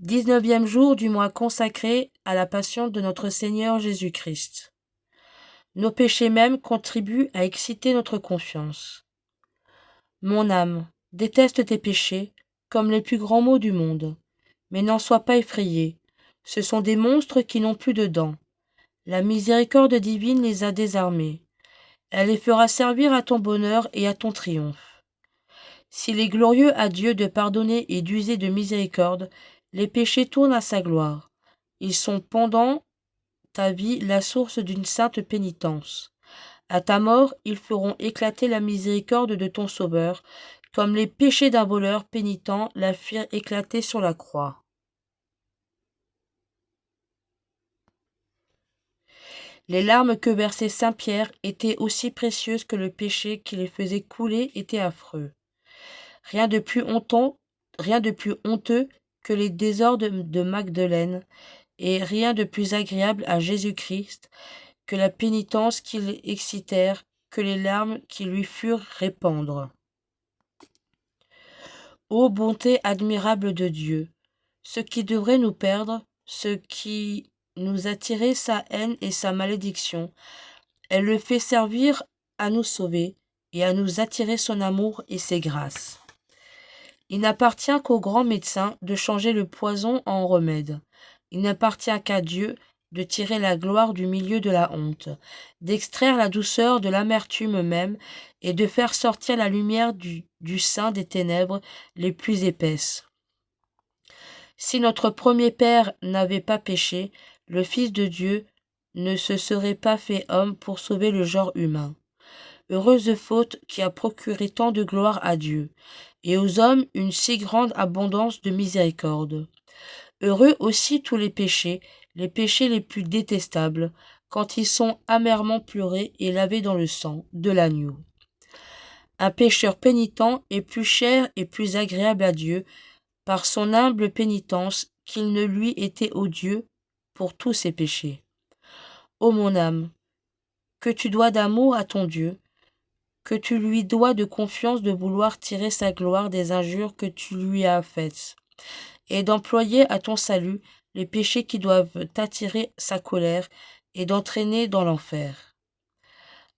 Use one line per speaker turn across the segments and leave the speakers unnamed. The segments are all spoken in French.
19e jour du mois consacré à la passion de notre Seigneur Jésus-Christ. Nos péchés mêmes contribuent à exciter notre confiance. Mon âme, déteste tes péchés comme les plus grands maux du monde, mais n'en sois pas effrayée. Ce sont des monstres qui n'ont plus de dents. La miséricorde divine les a désarmés. Elle les fera servir à ton bonheur et à ton triomphe. S'il est glorieux à Dieu de pardonner et d'user de miséricorde, les péchés tournent à sa gloire. Ils sont pendant ta vie la source d'une sainte pénitence. À ta mort, ils feront éclater la miséricorde de ton Sauveur, comme les péchés d'un voleur pénitent la firent éclater sur la croix. Les larmes que versait saint Pierre étaient aussi précieuses que le péché qui les faisait couler était affreux. Rien de plus honteux que les désordres de Magdeleine, et rien de plus agréable à Jésus-Christ que la pénitence qu'ils excitèrent, que les larmes qui lui furent répandre. Ô bonté admirable de Dieu, ce qui devrait nous perdre, ce qui nous attirait sa haine et sa malédiction, elle le fait servir à nous sauver et à nous attirer son amour et ses grâces. Il n'appartient qu'au grand médecin de changer le poison en remède. Il n'appartient qu'à Dieu de tirer la gloire du milieu de la honte, d'extraire la douceur de l'amertume même et de faire sortir la lumière du sein des ténèbres les plus épaisses. Si notre premier père n'avait pas péché, le Fils de Dieu ne se serait pas fait homme pour sauver le genre humain. Heureuse faute qui a procuré tant de gloire à Dieu, et aux hommes une si grande abondance de miséricorde. Heureux aussi tous les péchés les plus détestables, quand ils sont amèrement pleurés et lavés dans le sang de l'agneau. Un pécheur pénitent est plus cher et plus agréable à Dieu par son humble pénitence qu'il ne lui était odieux pour tous ses péchés. Ô mon âme, que tu dois d'amour à ton Dieu, que tu lui dois de confiance de vouloir tirer sa gloire des injures que tu lui as faites, et d'employer à ton salut les péchés qui doivent t'attirer sa colère et d'entraîner dans l'enfer.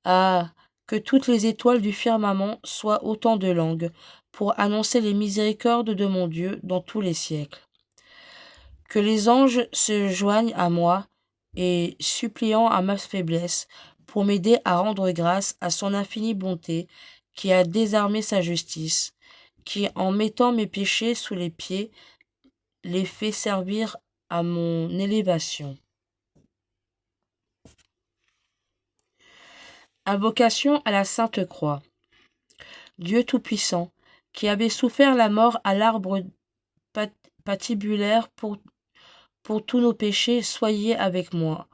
Ah, que toutes les étoiles du firmament soient autant de langues pour annoncer les miséricordes de mon Dieu dans tous les siècles. Que les anges se joignent à moi et suppliant à ma faiblesse pour m'aider à rendre grâce à son infinie bonté qui a désarmé sa justice, qui, en mettant mes péchés sous les pieds, les fait servir à mon élévation. Invocation à la Sainte Croix. Dieu Tout-Puissant, qui avait souffert la mort à l'arbre patibulaire pour tous nos péchés, soyez avec moi.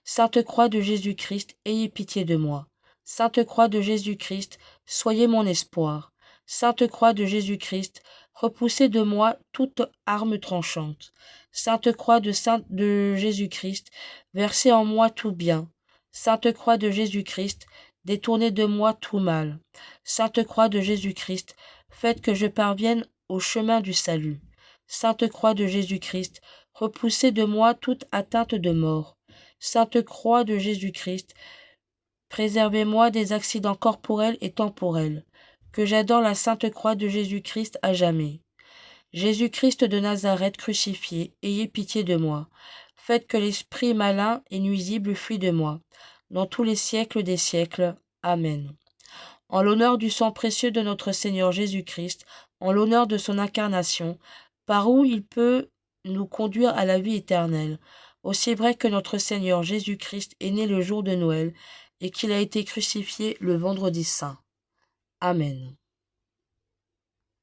Sainte Croix de Jésus-Christ, ayez pitié de moi. Sainte Croix de Jésus-Christ, soyez mon espoir. Sainte Croix de Jésus-Christ, repoussez de moi toute arme tranchante. Sainte Croix de Jésus-Christ, versez en moi tout bien. Sainte Croix de Jésus-Christ, détournez de moi tout mal. Sainte Croix de Jésus-Christ, faites que je parvienne au chemin du salut. Sainte Croix de Jésus-Christ, repoussez de moi toute atteinte de mort. Sainte Croix de Jésus-Christ, préservez-moi des accidents corporels et temporels. Que j'adore la Sainte Croix de Jésus-Christ à jamais. Jésus-Christ de Nazareth crucifié, ayez pitié de moi. Faites que l'esprit malin et nuisible fuit de moi, dans tous les siècles des siècles. Amen. En l'honneur du sang précieux de notre Seigneur Jésus-Christ, en l'honneur de son incarnation, par où il peut nous conduire à la vie éternelle, aussi vrai que notre Seigneur Jésus-Christ est né le jour de Noël et qu'il a été crucifié le vendredi saint. Amen.